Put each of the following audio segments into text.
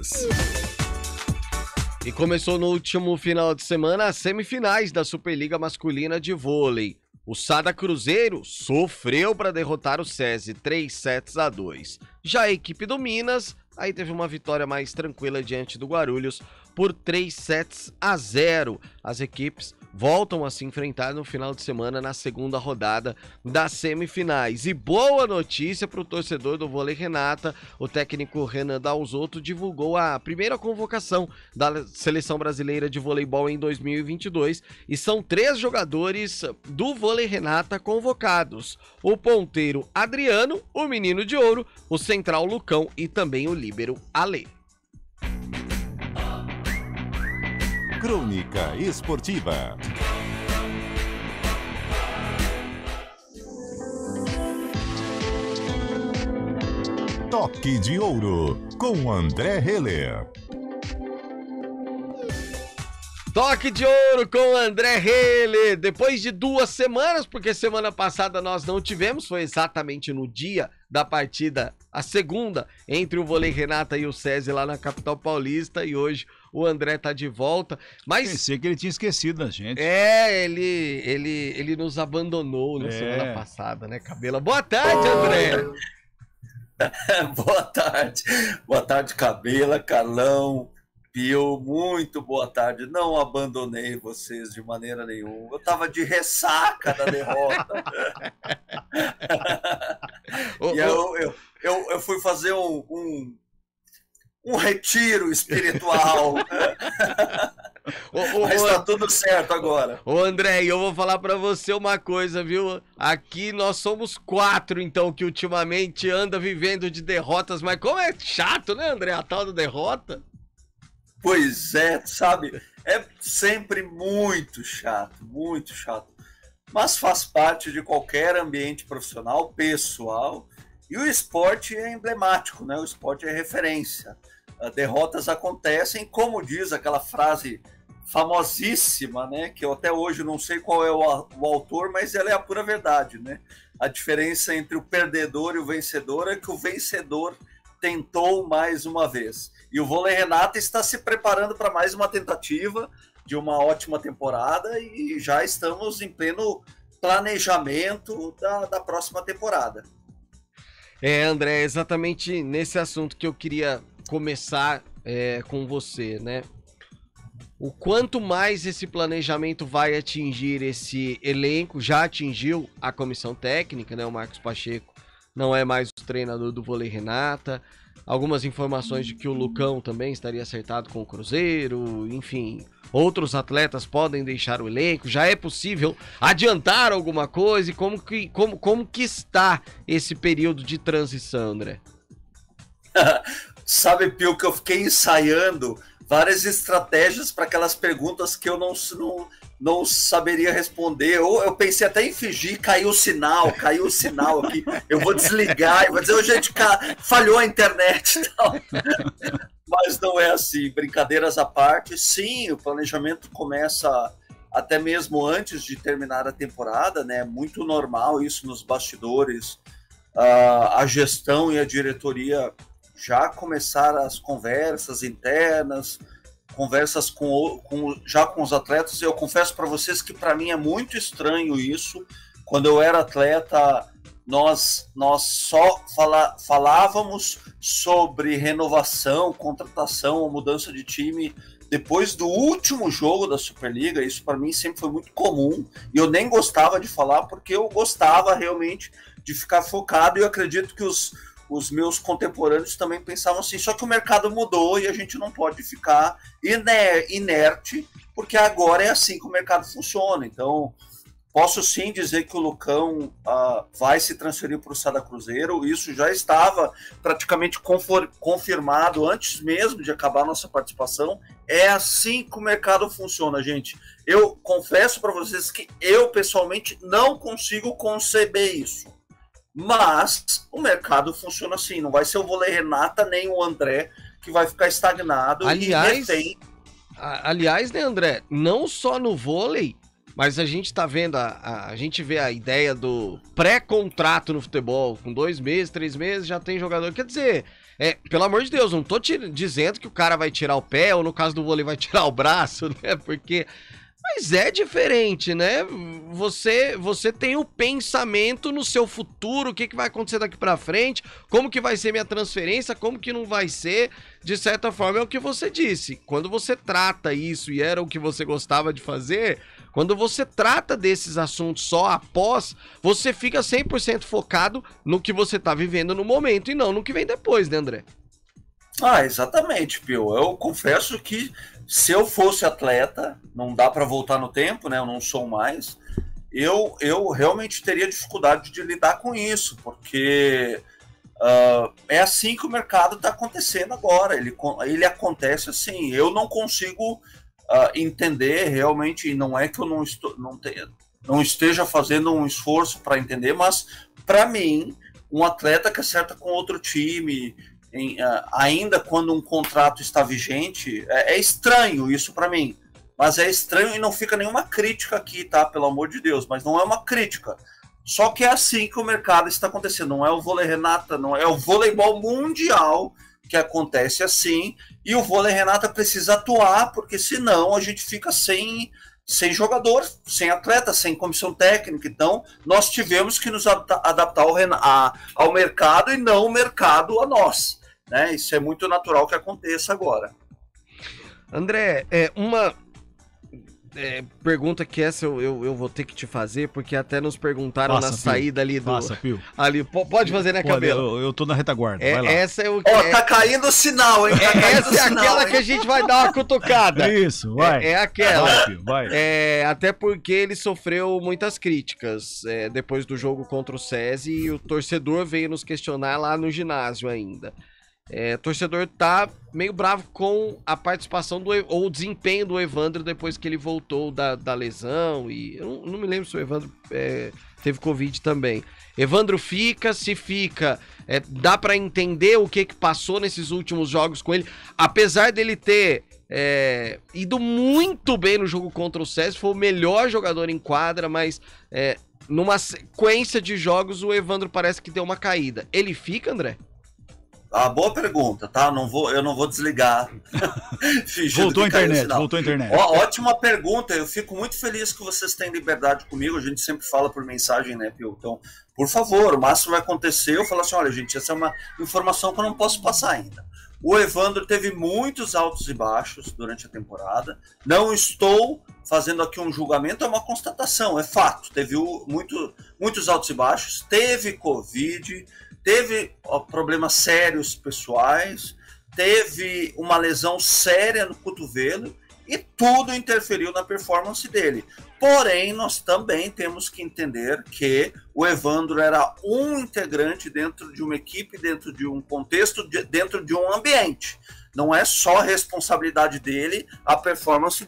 Corinthians. E começou no último final de semana as semifinais da Superliga Masculina de Vôlei. O Sada Cruzeiro sofreu para derrotar o SESI 3-2. Já a equipe do Minas, aí teve uma vitória mais tranquila diante do Guarulhos por 3-0. As equipes voltam a se enfrentar no final de semana na segunda rodada das semifinais. E boa notícia para o torcedor do Vôlei Renata, o técnico Renan Dalzotto divulgou a primeira convocação da Seleção Brasileira de Voleibol em 2022 e são 3 jogadores do Vôlei Renata convocados: o ponteiro Adriano, o menino de ouro, o central Lucão e também o líbero Ale. Crônica Esportiva. Toque de Ouro, com André Heller. Toque de Ouro com André Heller. Depois de 2 semanas, porque semana passada nós não tivemos, foi exatamente no dia da partida, a segunda, entre o Vôlei Renata e o SESI lá na capital paulista, e hoje o André tá de volta. Mas pensei que ele tinha esquecido da gente. Ele nos abandonou na semana passada, né, Cabela? Boa tarde, André. Boa tarde, Cabela, Carlão, Pio, muito boa tarde. Não abandonei vocês de maneira nenhuma. Eu tava de ressaca da derrota. E eu fui fazer um retiro espiritual. Mas tá tudo certo agora. Ô André, eu vou falar pra você uma coisa, viu? Aqui nós somos 4, então, que ultimamente anda vivendo de derrotas, mas como é chato, né, André, a tal da derrota? Pois é, sabe? É sempre muito chato, muito chato. Mas faz parte de qualquer ambiente profissional, pessoal, e o esporte é emblemático, né? O esporte é referência. Derrotas acontecem, como diz aquela frase famosíssima, né? Que eu até hoje não sei qual é o autor, mas ela é a pura verdade, né? A diferença entre o perdedor e o vencedor é que o vencedor tentou mais uma vez. E o Vôlei Renata está se preparando para mais uma tentativa de uma ótima temporada e já estamos em pleno planejamento da próxima temporada. André, é exatamente nesse assunto que eu queria começar com você, né? O quanto mais esse planejamento vai atingir esse elenco, já atingiu a comissão técnica, né? O Marcos Pacheco não é mais o treinador do Vôlei Renata. Algumas informações de que o Lucão também estaria acertado com o Cruzeiro, enfim, outros atletas podem deixar o elenco. Já é possível adiantar alguma coisa? E como que está esse período de transição, André? Sabe, Pio, que eu fiquei ensaiando várias estratégias para aquelas perguntas que eu não saberia responder. Ou eu pensei até em fingir, caiu o sinal aqui. Eu vou desligar e vou dizer, gente, falhou a internet e tal. Mas não é assim, brincadeiras à parte. Sim, o planejamento começa até mesmo antes de terminar a temporada, né? É muito normal isso nos bastidores. A gestão e a diretoria já começaram as conversas internas, conversas já com os atletas. Eu confesso para vocês que para mim é muito estranho isso. Quando eu era atleta, nós só falávamos sobre renovação, contratação, mudança de time depois do último jogo da Superliga. Isso para mim sempre foi muito comum e eu nem gostava de falar porque eu gostava realmente de ficar focado, e eu acredito que os meus contemporâneos também pensavam assim, só que o mercado mudou e a gente não pode ficar inerte, porque agora é assim que o mercado funciona. Então, posso sim dizer que o Lucão vai se transferir para o Sada Cruzeiro. Isso já estava praticamente confirmado antes mesmo de acabar a nossa participação. É assim que o mercado funciona, gente. Eu confesso para vocês que eu, pessoalmente, não consigo conceber isso. Mas o mercado funciona assim, não vai ser o Vôlei Renata nem o André que vai ficar estagnado. Aliás, né, André, não só no vôlei, mas a gente tá vendo, a gente vê a ideia do pré-contrato no futebol, com 2 meses, 3 meses, já tem jogador. Quer dizer, Pelo amor de Deus, não tô dizendo que o cara vai tirar o pé, ou no caso do vôlei vai tirar o braço, né? Porque... Mas é diferente, né? Você tem o pensamento no seu futuro, o que vai acontecer daqui pra frente, como que vai ser minha transferência, como que não vai ser. De certa forma, é o que você disse. Quando você trata isso, e era o que você gostava de fazer, quando você trata desses assuntos só após, você fica 100% focado no que você tá vivendo no momento e não no que vem depois, né, André? Exatamente, Pio. Eu confesso que se eu fosse atleta, não dá para voltar no tempo, né? Eu não sou mais. Eu realmente teria dificuldade de lidar com isso, porque é assim que o mercado está acontecendo agora. Ele acontece assim. Eu não consigo entender realmente, e não é que eu não esteja fazendo um esforço para entender, mas para mim, um atleta que acerta com outro time, ainda quando um contrato está vigente, é estranho isso para mim, mas é estranho e não fica nenhuma crítica aqui, tá? Pelo amor de Deus, mas não é uma crítica. Só que é assim que o mercado está acontecendo, não é o vôlei Renata, não é o voleibol mundial que acontece assim, e o vôlei Renata precisa atuar, porque senão a gente fica sem jogador, sem atleta, sem comissão técnica. Então, nós tivemos que nos adaptar ao mercado e não o mercado a nós. Né? Isso é muito natural que aconteça agora. André, uma pergunta que essa eu vou ter que te fazer, porque até nos perguntaram na saída ali do... Faça, Pio. Ali, pode fazer, né, Cabelo? Eu tô na retaguarda, vai lá. Essa é o que... tá caindo o sinal, hein? Essa é aquela que a gente vai dar uma cutucada. Isso, vai. É aquela. Vai, Pio, vai. Até porque ele sofreu muitas críticas depois do jogo contra o SESI, e o torcedor veio nos questionar lá no ginásio ainda. O torcedor tá meio bravo com a participação ou o desempenho do Evandro depois que ele voltou da lesão. E eu não me lembro se o Evandro teve Covid também. Evandro se fica, dá pra entender o que passou nesses últimos jogos com ele, apesar dele ter ido muito bem no jogo contra o SESI, foi o melhor jogador em quadra, mas numa sequência de jogos o Evandro parece que deu uma caída. Ele fica, André? Boa pergunta, tá? Eu não vou desligar. Voltou a internet. Ótima pergunta. Eu fico muito feliz que vocês têm liberdade comigo. A gente sempre fala por mensagem, né, Pio? Então, por favor, o máximo vai acontecer. Eu falo assim, olha, gente, essa é uma informação que eu não posso passar ainda. O Evandro teve muitos altos e baixos durante a temporada. Não estou fazendo aqui um julgamento, é uma constatação, é fato. Teve muitos altos e baixos, teve Covid, teve problemas sérios pessoais, teve uma lesão séria no cotovelo e tudo interferiu na performance dele. Porém, nós também temos que entender que o Evandro era um integrante dentro de uma equipe, dentro de um contexto, dentro de um ambiente. Não é só responsabilidade dele a performance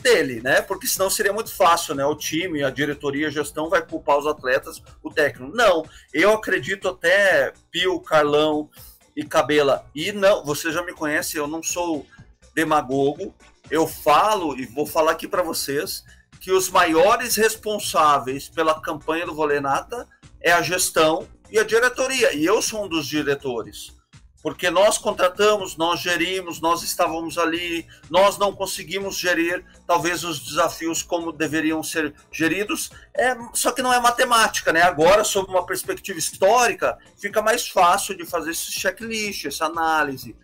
dele, né? Porque senão seria muito fácil, né? O time, a diretoria, a gestão vai culpar os atletas, o técnico. Não, eu acredito até Pio, Carlão e Cabela. E não, você já me conhece, eu não sou demagogo. Eu falo e vou falar aqui para vocês que os maiores responsáveis pela campanha do Vôlei Renata é a gestão e a diretoria. E eu sou um dos diretores. Porque nós contratamos, nós gerimos, nós estávamos ali, nós não conseguimos gerir talvez os desafios como deveriam ser geridos, só que não é matemática, né? Agora, sob uma perspectiva histórica, fica mais fácil de fazer esse checklist, essa análise.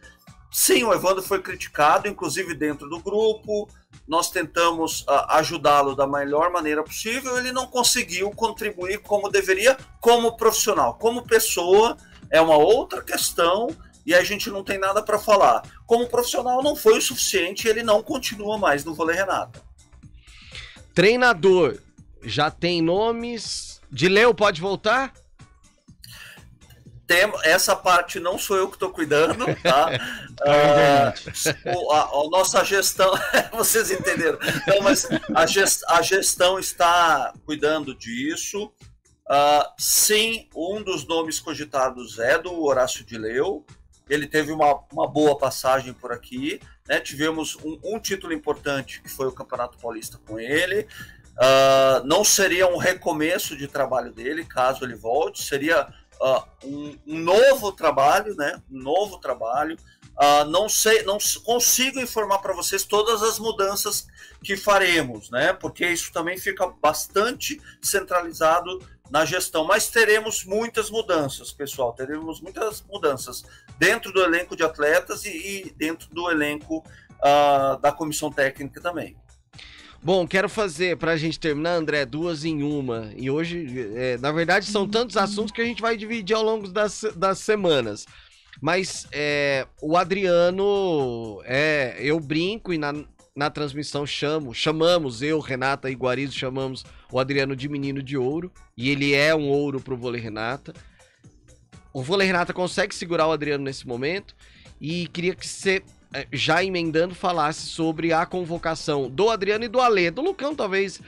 Sim, o Evandro foi criticado, inclusive dentro do grupo, nós tentamos ajudá-lo da melhor maneira possível, ele não conseguiu contribuir como deveria, como profissional. Como pessoa, é uma outra questão, e a gente não tem nada para falar. Como profissional não foi o suficiente, ele não continua mais no Vôlei Renata. Treinador, já tem nomes? Dileu pode voltar? Essa parte não sou eu que estou cuidando, tá? A nossa gestão, vocês entenderam. Então, mas a gestão está cuidando disso. Sim, um dos nomes cogitados é do Horácio Dileu. Ele teve uma boa passagem por aqui, né? Tivemos um título importante, que foi o Campeonato Paulista com ele. Não seria um recomeço de trabalho dele, caso ele volte, seria um novo trabalho, né? Um novo trabalho. Não consigo informar para vocês todas as mudanças que faremos, né? Porque isso também fica bastante centralizado na gestão, mas teremos muitas mudanças, pessoal. Teremos muitas mudanças dentro do elenco de atletas e dentro do elenco da comissão técnica também. Bom, quero fazer, pra gente terminar, André, 2 em 1. E hoje, na verdade, são tantos assuntos que a gente vai dividir ao longo das semanas. Mas o Adriano, eu brinco e na transmissão chamamos, eu, Renata e Guarizo, chamamos o Adriano de menino de ouro. E ele é um ouro pro Vôlei Renata. O Vôlei Renata consegue segurar o Adriano nesse momento. E queria que você, já emendando, falasse sobre a convocação do Adriano e do Alê. Do Lucão, talvez,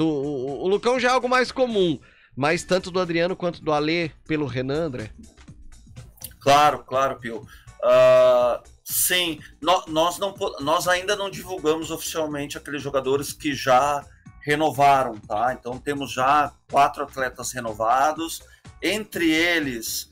o Lucão já é algo mais comum. Mas tanto do Adriano quanto do Alê pelo Renan, André. Claro, Pio. Sim, nós ainda não divulgamos oficialmente aqueles jogadores que já renovaram, tá? Então temos já 4 atletas renovados, entre eles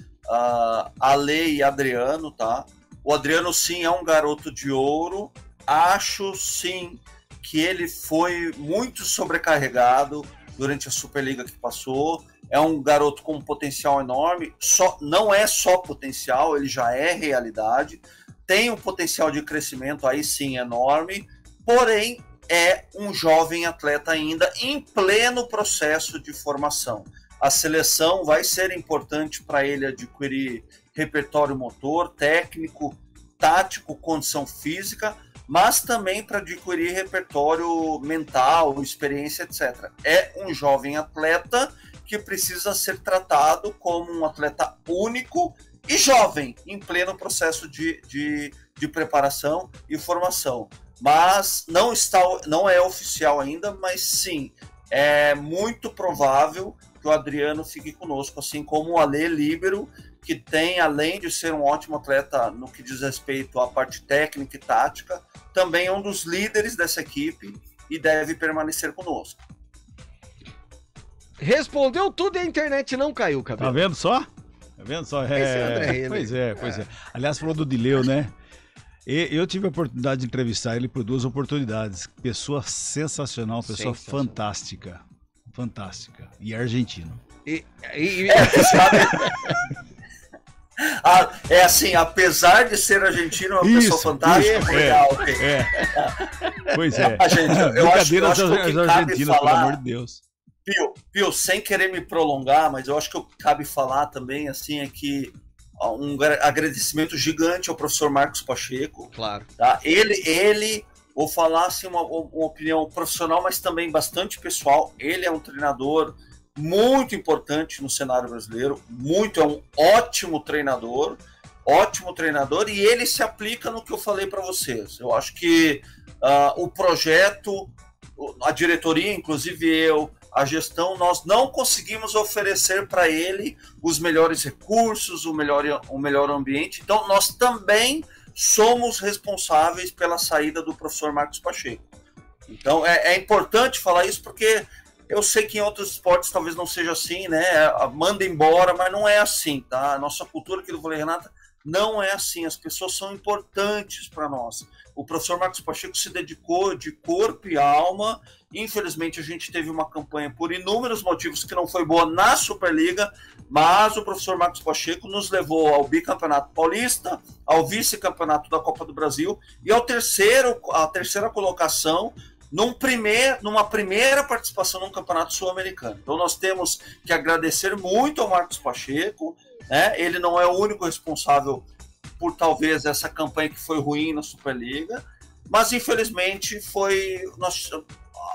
Ale e Adriano, tá? O Adriano, sim, é um garoto de ouro. Acho, sim, que ele foi muito sobrecarregado durante a Superliga que passou. É um garoto com um potencial enorme, não é só potencial, ele já é realidade, tem um potencial de crescimento aí sim enorme, porém é um jovem atleta ainda em pleno processo de formação. A seleção vai ser importante para ele adquirir repertório motor, técnico, tático, condição física, mas também para adquirir repertório mental, experiência, etc. É um jovem atleta que precisa ser tratado como um atleta único e jovem, em pleno processo de preparação e formação. Mas não é oficial ainda, mas sim, é muito provável que o Adriano fique conosco, assim como o Alê Líbero, que tem, além de ser um ótimo atleta no que diz respeito à parte técnica e tática, também é um dos líderes dessa equipe e deve permanecer conosco. Respondeu tudo e a internet não caiu, Cabelo. Tá vendo só? Pois é. Aliás, falou do Dileu, né? Eu tive a oportunidade de entrevistar ele por 2 oportunidades. Pessoa sensacional, pessoa fantástica. Fantástica. E argentino. Assim, apesar de ser argentino, é uma pessoa fantástica. Legal. Pois é. Gente, eu acho que argentinas, pelo amor de Deus. Pio, sem querer me prolongar, mas eu acho que cabe falar também, assim, é que um agradecimento gigante ao professor Marcos Pacheco. Claro. Tá? Ele, vou falar assim, uma opinião profissional, mas também bastante pessoal. Ele é um treinador muito importante no cenário brasileiro, é um ótimo treinador, e ele se aplica no que eu falei para vocês. Eu acho que o projeto, a diretoria, inclusive a gestão, nós não conseguimos oferecer para ele os melhores recursos, o melhor ambiente. Então, nós também somos responsáveis pela saída do professor Marcos Pacheco. Então, é importante falar isso porque eu sei que em outros esportes talvez não seja assim, né? Manda embora, mas não é assim, tá? A nossa cultura aqui do Vôlei Renata não é assim. As pessoas são importantes para nós. O professor Marcos Pacheco se dedicou de corpo e alma. Infelizmente, a gente teve uma campanha por inúmeros motivos que não foi boa na Superliga, mas o professor Marcos Pacheco nos levou ao bicampeonato paulista, ao vice-campeonato da Copa do Brasil e à terceira colocação numa primeira participação num campeonato sul-americano. Então nós temos que agradecer muito ao Marcos Pacheco, né? Ele não é o único responsável por talvez essa campanha que foi ruim na Superliga, mas infelizmente nós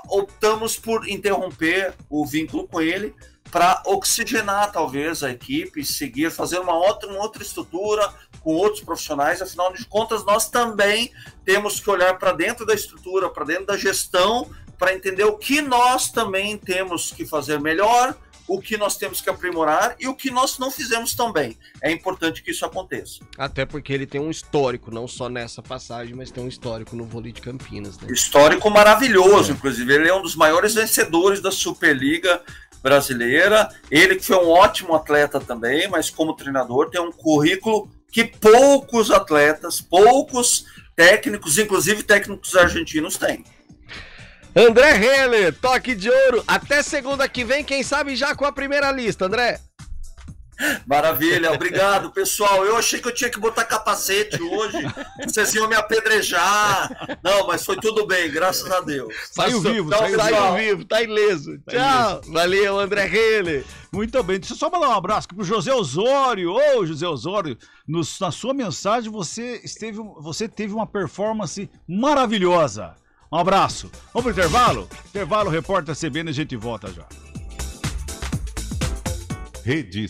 optamos por interromper o vínculo com ele para oxigenar talvez a equipe, seguir, fazer uma outra estrutura com outros profissionais. Afinal de contas, nós também temos que olhar para dentro da estrutura, para dentro da gestão, para entender o que nós também temos que fazer melhor, o que nós temos que aprimorar e o que nós não fizemos tão bem. É importante que isso aconteça. Até porque ele tem um histórico, não só nessa passagem, mas tem um histórico no vôlei de Campinas, né? Histórico maravilhoso, inclusive. Ele é um dos maiores vencedores da Superliga brasileira. Ele que foi um ótimo atleta também, mas como treinador tem um currículo que poucos atletas, poucos técnicos, inclusive técnicos argentinos, têm. André Heller, Toque de Ouro. Até segunda que vem, quem sabe já com a primeira lista, André. Maravilha, obrigado, pessoal. Eu achei que eu tinha que botar capacete hoje, vocês iam me apedrejar. Não, mas foi tudo bem, graças a Deus. Saiu vivo, saiu vivo, tá ileso. Tchau, valeu, André Heller. Muito bem, deixa eu só mandar um abraço aqui pro José Osório. Ô, José Osório, na sua mensagem você teve uma performance maravilhosa. Um abraço. Vamos pro intervalo? Intervalo, repórter CBN, a gente volta já. Rede